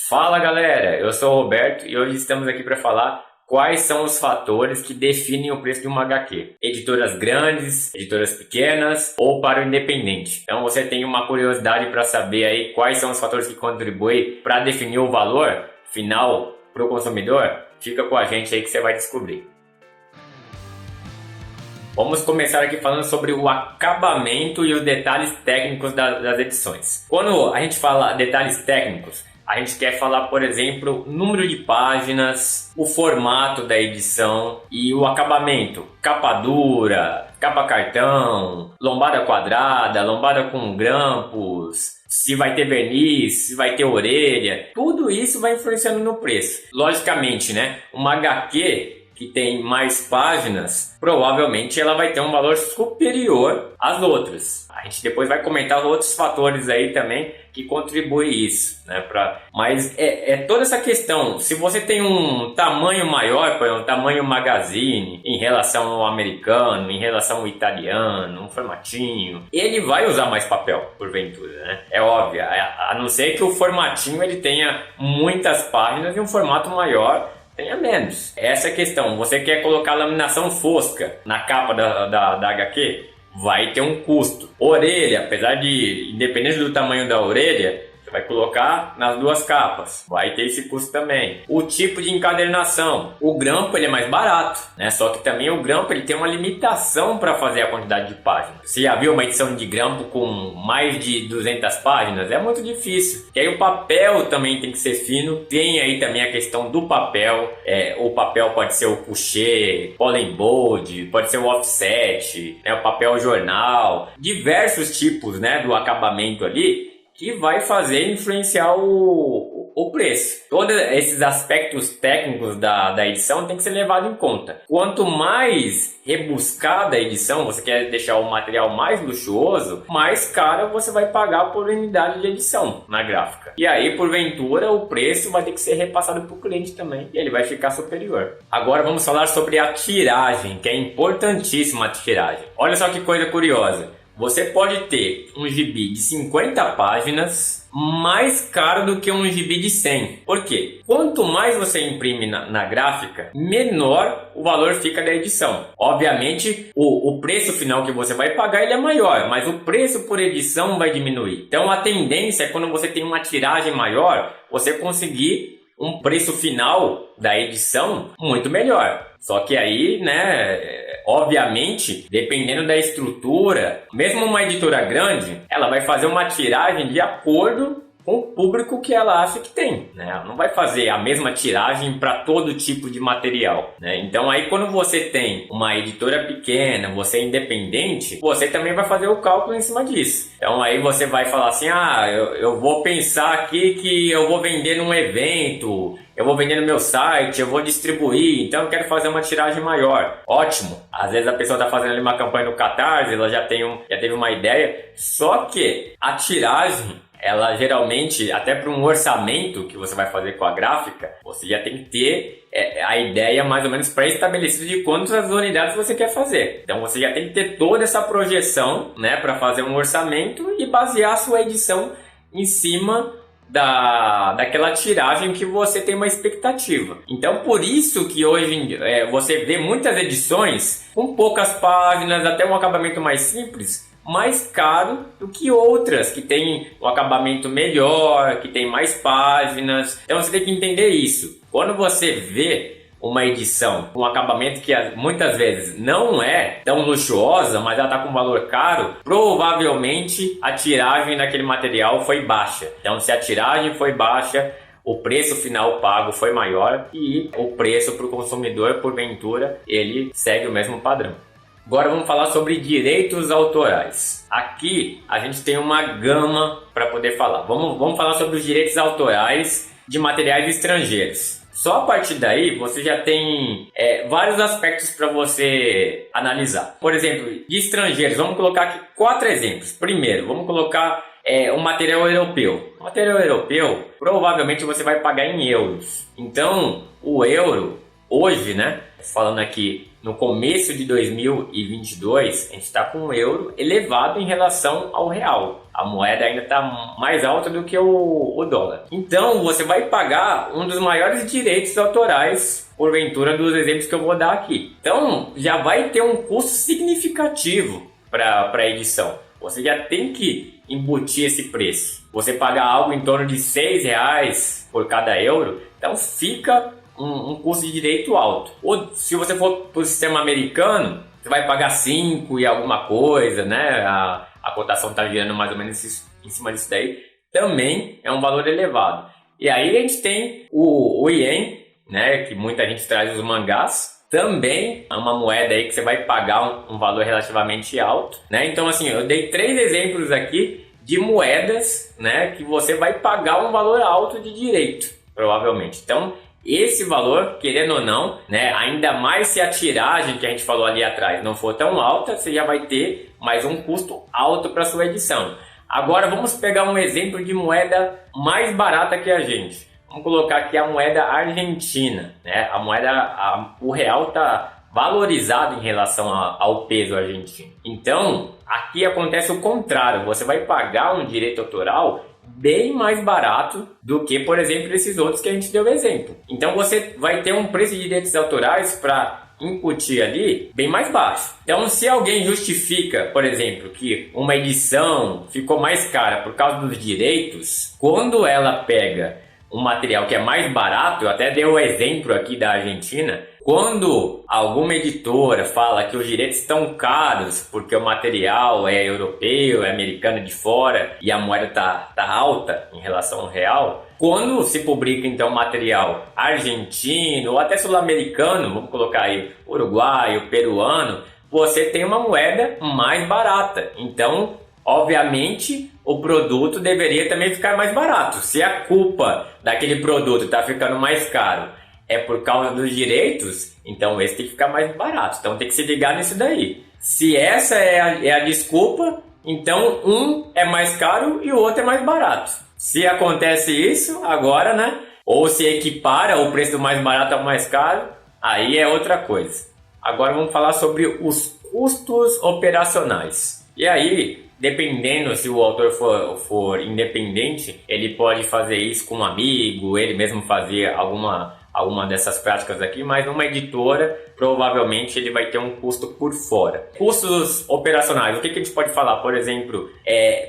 Fala galera, eu sou o Roberto e hoje estamos aqui para falar quais são os fatores que definem o preço de uma HQ. Editoras grandes, editoras pequenas ou para o independente. Então você tem uma curiosidade para saber aí quais são os fatores que contribuem para definir o valor final para o consumidor? Fica com a gente aí que você vai descobrir. Vamos começar aqui falando sobre o acabamento e os detalhes técnicos das edições. Quando a gente fala detalhes técnicos, a gente quer falar, por exemplo, número de páginas, o formato da edição e o acabamento. Capa dura, capa cartão, lombada quadrada, lombada com grampos, se vai ter verniz, se vai ter orelha. Tudo isso vai influenciando no preço. Logicamente, né? Uma HQ que tem mais páginas, provavelmente ela vai ter um valor superior às outras. A gente depois vai comentar outros fatores aí também que contribuem isso, né? Mas é toda essa questão. Se você tem um tamanho maior, por exemplo, um tamanho magazine em relação ao americano, em relação ao italiano, um formatinho, ele vai usar mais papel, porventura, né? É óbvio, a não ser que o formatinho ele tenha muitas páginas e um formato maior tenha menos. Essa é a questão. Você quer colocar laminação fosca na capa da HQ? Vai ter um custo. Orelha, apesar de, independente do tamanho da orelha, você vai colocar nas duas capas. Vai ter esse custo também. O tipo de encadernação. O grampo ele é mais barato, né? Só que também o grampo ele tem uma limitação para fazer a quantidade de páginas. Você já viu uma edição de grampo com mais de 200 páginas? É muito difícil. E aí o papel também tem que ser fino. Tem aí também a questão do papel. O papel pode ser o couché, pollen bold, pode ser o offset, né? O papel jornal. Diversos tipos, né, do acabamento ali, que vai fazer influenciar o preço. Todos esses aspectos técnicos da edição tem que ser levado em conta. Quanto mais rebuscada a edição, você quer deixar o material mais luxuoso, mais caro você vai pagar por unidade de edição na gráfica. E aí, porventura, o preço vai ter que ser repassado para o cliente também, e ele vai ficar superior. Agora vamos falar sobre a tiragem, que é importantíssima a tiragem. Olha só que coisa curiosa. Você pode ter um gibi de 50 páginas mais caro do que um gibi de 100. Por quê? Quanto mais você imprime na gráfica, menor o valor fica da edição. Obviamente, o preço final que você vai pagar ele é maior, mas o preço por edição vai diminuir. Então, a tendência é quando você tem uma tiragem maior, você conseguir um preço final da edição muito melhor. Só que aí, né, obviamente, dependendo da estrutura, mesmo uma editora grande, ela vai fazer uma tiragem de acordo com o público que ela acha que tem, né? Ela não vai fazer a mesma tiragem para todo tipo de material, né? Então aí quando você tem uma editora pequena, você é independente, você também vai fazer o cálculo em cima disso. Então aí você vai falar assim, eu vou pensar aqui que eu vou vender num evento, eu vou vender no meu site, eu vou distribuir, então eu quero fazer uma tiragem maior. Ótimo! Às vezes a pessoa está fazendo ali uma campanha no Catarse, ela já teve uma ideia, só que a tiragem, ela geralmente, até para um orçamento que você vai fazer com a gráfica, você já tem que ter a ideia mais ou menos pré-estabelecida de quantas unidades você quer fazer. Então você já tem que ter toda essa projeção, né, para fazer um orçamento e basear a sua edição em cima daquela tiragem que você tem uma expectativa. Então por isso que hoje você vê muitas edições com poucas páginas, até um acabamento mais simples, mais caro do que outras que tem um acabamento melhor, que tem mais páginas. Então você tem que entender isso. Quando você vê uma edição com um acabamento que muitas vezes não é tão luxuosa, mas ela está com um valor caro, provavelmente a tiragem daquele material foi baixa. Então se a tiragem foi baixa, o preço final pago foi maior e o preço para o consumidor, porventura, ele segue o mesmo padrão. Agora vamos falar sobre direitos autorais. Aqui a gente tem uma gama para poder falar. Vamos falar sobre os direitos autorais de materiais estrangeiros. Só a partir daí você já tem vários aspectos para você analisar. Por exemplo, de estrangeiros, vamos colocar aqui 4 exemplos. Primeiro, vamos colocar um material europeu. O material europeu, provavelmente você vai pagar em euros. Então, o euro, hoje, né, falando aqui no começo de 2022, a gente está com um euro elevado em relação ao real. A moeda ainda está mais alta do que o dólar. Então, você vai pagar um dos maiores direitos autorais, porventura, dos exemplos que eu vou dar aqui. Então, já vai ter um custo significativo para a edição. Você já tem que embutir esse preço. Você pagar algo em torno de R$6 por cada euro, então fica um custo de direito alto. Ou se você for para o sistema americano, você vai pagar 5 e alguma coisa, né? A cotação está girando mais ou menos em cima disso daí. Também é um valor elevado. E aí a gente tem o Ien, né? Que muita gente traz os mangás. Também é uma moeda aí que você vai pagar um valor relativamente alto, né? Então, assim, eu dei 3 exemplos aqui de moedas, né? Que você vai pagar um valor alto de direito, provavelmente. Então, esse valor, querendo ou não, né, ainda mais se a tiragem que a gente falou ali atrás não for tão alta, você já vai ter mais um custo alto para sua edição. Agora vamos pegar um exemplo de moeda mais barata que a gente. Vamos colocar aqui a moeda argentina, né? O real está valorizado em relação ao peso argentino. Então, aqui acontece o contrário. Você vai pagar um direito autoral bem mais barato do que, por exemplo, esses outros que a gente deu exemplo. Então você vai ter um preço de direitos autorais para incutir ali bem mais baixo. Então, se alguém justifica, por exemplo, que uma edição ficou mais cara por causa dos direitos, quando ela pega um material que é mais barato, eu até dei o exemplo aqui da Argentina, quando alguma editora fala que os direitos estão caros porque o material é europeu, é americano de fora e a moeda tá alta em relação ao real, quando se publica então material argentino ou até sul-americano, vamos colocar aí uruguaio, peruano, você tem uma moeda mais barata. Então, obviamente, o produto deveria também ficar mais barato. Se a culpa daquele produto está ficando mais caro é por causa dos direitos, então esse tem que ficar mais barato. Então tem que se ligar nisso daí. Se essa é a desculpa, então um é mais caro e o outro é mais barato. Se acontece isso agora, né? Ou se equipara o preço do mais barato ao mais caro, aí é outra coisa. Agora vamos falar sobre os custos operacionais. E aí, dependendo se o autor for independente, ele pode fazer isso com um amigo, ele mesmo fazer alguma dessas práticas aqui, mas numa editora, provavelmente ele vai ter um custo por fora. Custos operacionais, o que a gente pode falar? Por exemplo,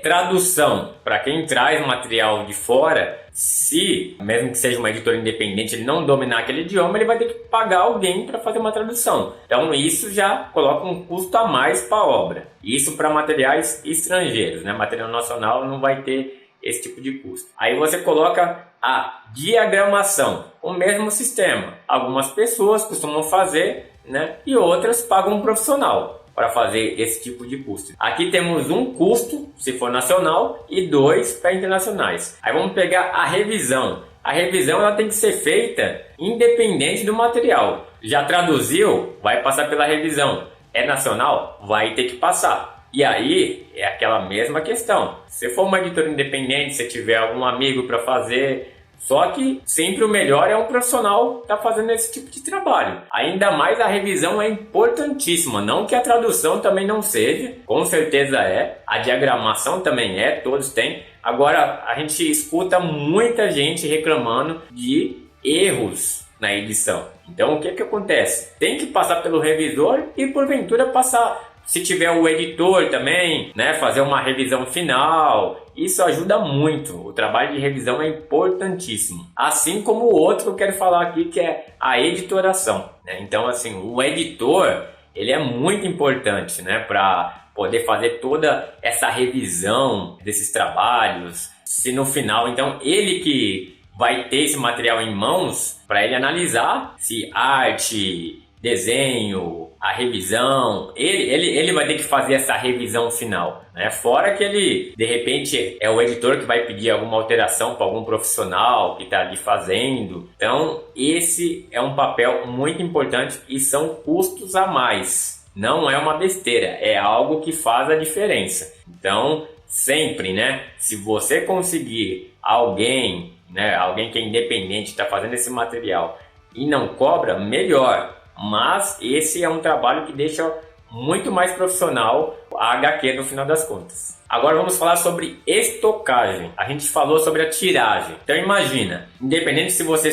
tradução. Para quem traz material de fora, se, mesmo que seja uma editora independente, ele não dominar aquele idioma, ele vai ter que pagar alguém para fazer uma tradução. Então isso já coloca um custo a mais para a obra. Isso para materiais estrangeiros, né? Material nacional não vai ter esse tipo de custo. Aí você coloca a diagramação, o mesmo sistema. Algumas pessoas costumam fazer, né? E outras pagam um profissional para fazer esse tipo de custo. Aqui temos um custo, se for nacional, e 2 para internacionais. Aí vamos pegar a revisão. A revisão ela tem que ser feita independente do material. Já traduziu? Vai passar pela revisão. É nacional? Vai ter que passar. E aí é aquela mesma questão. Se for uma editora independente, se tiver algum amigo para fazer, só que sempre o melhor é um profissional que está fazendo esse tipo de trabalho. Ainda mais a revisão é importantíssima. Não que a tradução também não seja, com certeza é. A diagramação também é, todos têm. Agora a gente escuta muita gente reclamando de erros na edição. Então o que acontece? Tem que passar pelo revisor e porventura passar. Se tiver o editor também, né, fazer uma revisão final, isso ajuda muito. O trabalho de revisão é importantíssimo. Assim como o outro que eu quero falar aqui, que é a editoração, né? Então, assim, o editor, ele é muito importante, né, para poder fazer toda essa revisão desses trabalhos. Se no final, então, ele que vai ter esse material em mãos para ele analisar se arte, desenho, a revisão, ele vai ter que fazer essa revisão final, né? Fora que ele, de repente, é o editor que vai pedir alguma alteração para algum profissional que está ali fazendo. Então, esse é um papel muito importante e são custos a mais. Não é uma besteira, é algo que faz a diferença. Então, sempre, né? Se você conseguir alguém, né? Alguém que é independente, está fazendo esse material e não cobra, melhor. mas esse é um trabalho que deixa muito mais profissional a HQ no final das contas. Agora vamos falar sobre estocagem. A gente falou sobre a tiragem. Então imagina, independente se você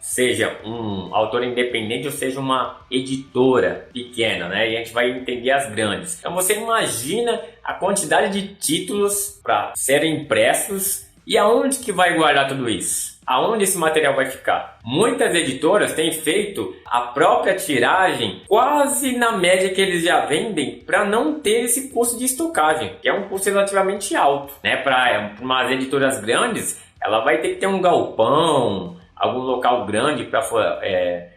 seja um autor independente ou seja uma editora pequena, né? E a gente vai entender as grandes. Então você imagina a quantidade de títulos para serem impressos e aonde que vai guardar tudo isso? Aonde esse material vai ficar? Muitas editoras têm feito a própria tiragem quase na média que eles já vendem para não ter esse custo de estocagem, que é um custo relativamente alto, né? Para umas editoras grandes, ela vai ter que ter um galpão, algum local grande para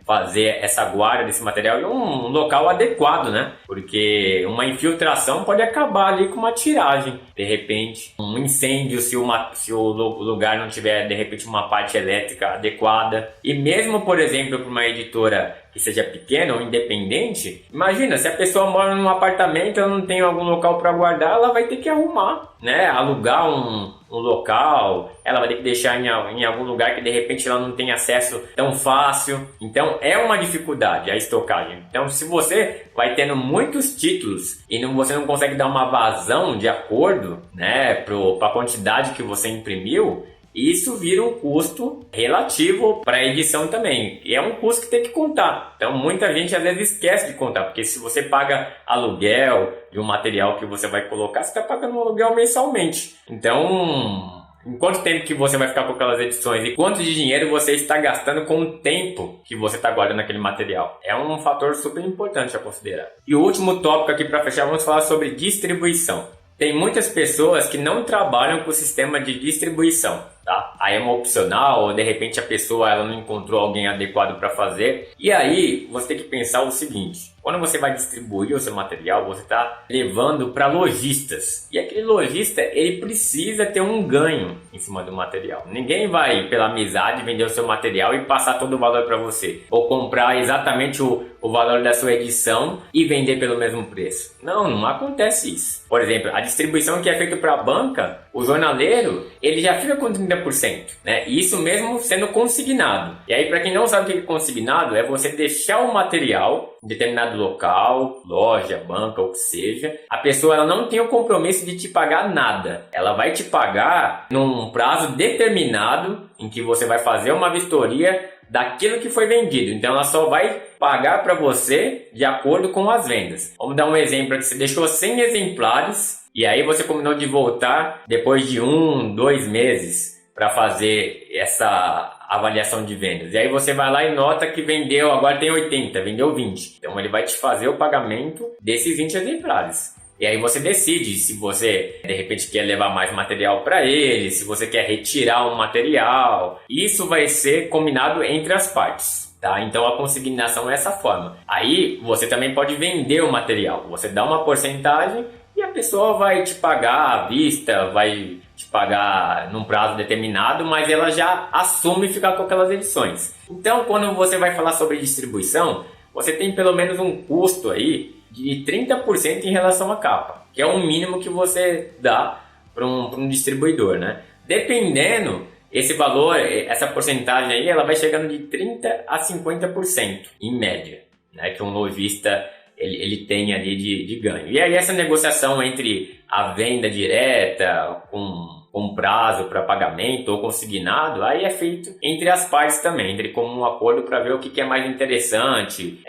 fazer essa guarda desse material e um local adequado, né? Porque uma infiltração pode acabar ali com uma tiragem, de repente. Um incêndio se o lugar não tiver, de repente, uma parte elétrica adequada. E mesmo, por exemplo, para uma editora que seja pequena ou independente, imagina, se a pessoa mora num apartamento e ela não tem algum local para guardar, ela vai ter que arrumar, né? Alugar um local, ela vai ter que deixar em algum lugar que de repente ela não tem acesso tão fácil. Então é uma dificuldade a estocagem. Então se você vai tendo muitos títulos e você não consegue dar uma vazão de acordo, né, para a quantidade que você imprimiu, isso vira um custo relativo para a edição também. E é um custo que tem que contar. Então muita gente às vezes esquece de contar, porque se você paga aluguel de um material que você vai colocar, você está pagando um aluguel mensalmente. Então, em quanto tempo que você vai ficar com aquelas edições e quanto de dinheiro você está gastando com o tempo que você está guardando aquele material? É um fator super importante a considerar. E o último tópico aqui para fechar, vamos falar sobre distribuição. Tem muitas pessoas que não trabalham com o sistema de distribuição, tá? Aí é uma opcional, ou de repente a pessoa ela não encontrou alguém adequado para fazer. E aí você tem que pensar o seguinte: quando você vai distribuir o seu material, você está levando para lojistas. E aquele lojista, ele precisa ter um ganho em cima do material. Ninguém vai, pela amizade, vender o seu material e passar todo o valor para você. Ou comprar exatamente o valor da sua edição e vender pelo mesmo preço. Não acontece isso. Por exemplo, a distribuição que é feita para a banca, o jornaleiro, ele já fica com 30%, né? Isso mesmo sendo consignado. E aí, para quem não sabe o que é consignado, é você deixar o material em determinado local, loja, banca, ou o que seja. A pessoa ela não tem o compromisso de te pagar nada. Ela vai te pagar num prazo determinado em que você vai fazer uma vistoria daquilo que foi vendido. Então ela só vai pagar para você de acordo com as vendas. Vamos dar um exemplo aqui: você deixou 100 exemplares e aí você combinou de voltar depois de 2 meses para fazer essa avaliação de vendas. E aí você vai lá e nota que vendeu, agora tem 80, vendeu 20. Então ele vai te fazer o pagamento desses 20 exemplares. E aí você decide se você, de repente, quer levar mais material para ele, se você quer retirar um material. Isso vai ser combinado entre as partes, tá? Então a consignação é essa forma. Aí você também pode vender o material. Você dá uma porcentagem e a pessoa vai te pagar à vista, vai te pagar num prazo determinado, mas ela já assume ficar com aquelas edições. Então, quando você vai falar sobre distribuição, você tem pelo menos um custo aí de 30% em relação à capa, que é o mínimo que você dá para um distribuidor, né? Dependendo, esse valor, essa porcentagem aí, ela vai chegando de 30% a 50% em média, né? Que um lojista ele tem ali de ganho. E aí essa negociação entre a venda direta com prazo para pagamento ou consignado, aí é feito entre as partes também, entre como um acordo para ver o que é mais interessante.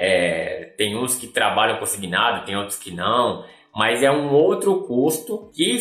Tem uns que trabalham consignado, tem outros que não, mas é um outro custo que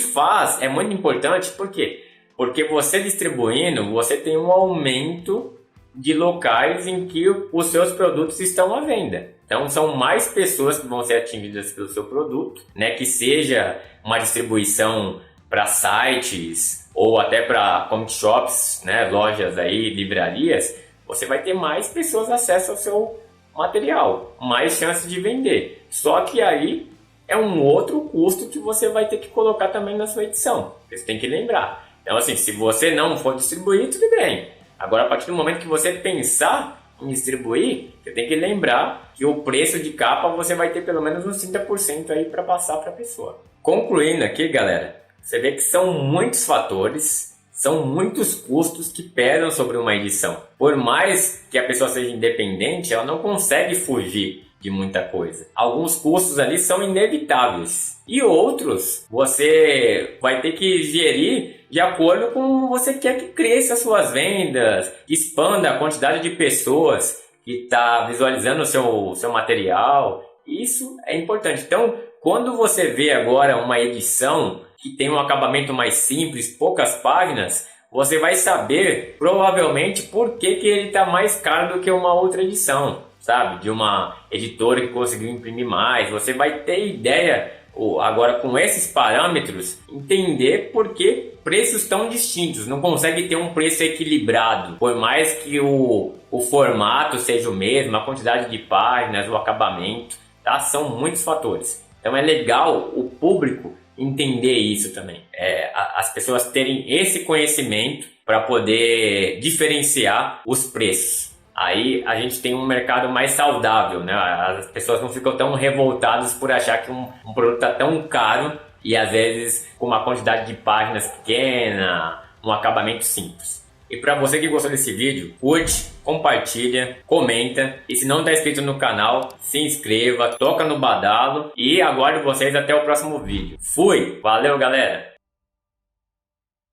é muito importante. Por quê? Porque você distribuindo, você tem um aumento de locais em que os seus produtos estão à venda. Então são mais pessoas que vão ser atingidas pelo seu produto, né? Que seja uma distribuição para sites ou até para comic shops, né? Lojas aí, livrarias, você vai ter mais pessoas acesso ao seu material, mais chance de vender. Só que aí é um outro custo que você vai ter que colocar também na sua edição. Você tem que lembrar. Então assim, se você não for distribuir, tudo bem. Agora, a partir do momento que você pensar em distribuir, você tem que lembrar que o preço de capa você vai ter pelo menos uns 30% aí para passar para a pessoa. Concluindo aqui, galera, você vê que são muitos fatores, são muitos custos que pesam sobre uma edição. Por mais que a pessoa seja independente, ela não consegue fugir de muita coisa. Alguns custos ali são inevitáveis e outros você vai ter que gerir de acordo com como você quer que cresça as suas vendas, expanda a quantidade de pessoas que está visualizando o seu material. Isso é importante. Então, quando você vê agora uma edição que tem um acabamento mais simples, poucas páginas, você vai saber provavelmente por que ele está mais caro do que uma outra edição, sabe? De uma editora que conseguiu imprimir mais. Você vai ter ideia, agora com esses parâmetros, entender por que preços tão distintos. Não consegue ter um preço equilibrado, por mais que o formato seja o mesmo, a quantidade de páginas, o acabamento, tá? São muitos fatores. Então é legal o público entender isso também. As pessoas terem esse conhecimento para poder diferenciar os preços. Aí a gente tem um mercado mais saudável, né? As pessoas não ficam tão revoltadas por achar que um produto está tão caro e às vezes com uma quantidade de páginas pequena, um acabamento simples. E para você que gostou desse vídeo, curte, compartilha, comenta e se não está inscrito no canal, se inscreva, toca no badalo e aguardo vocês até o próximo vídeo. Fui! Valeu, galera!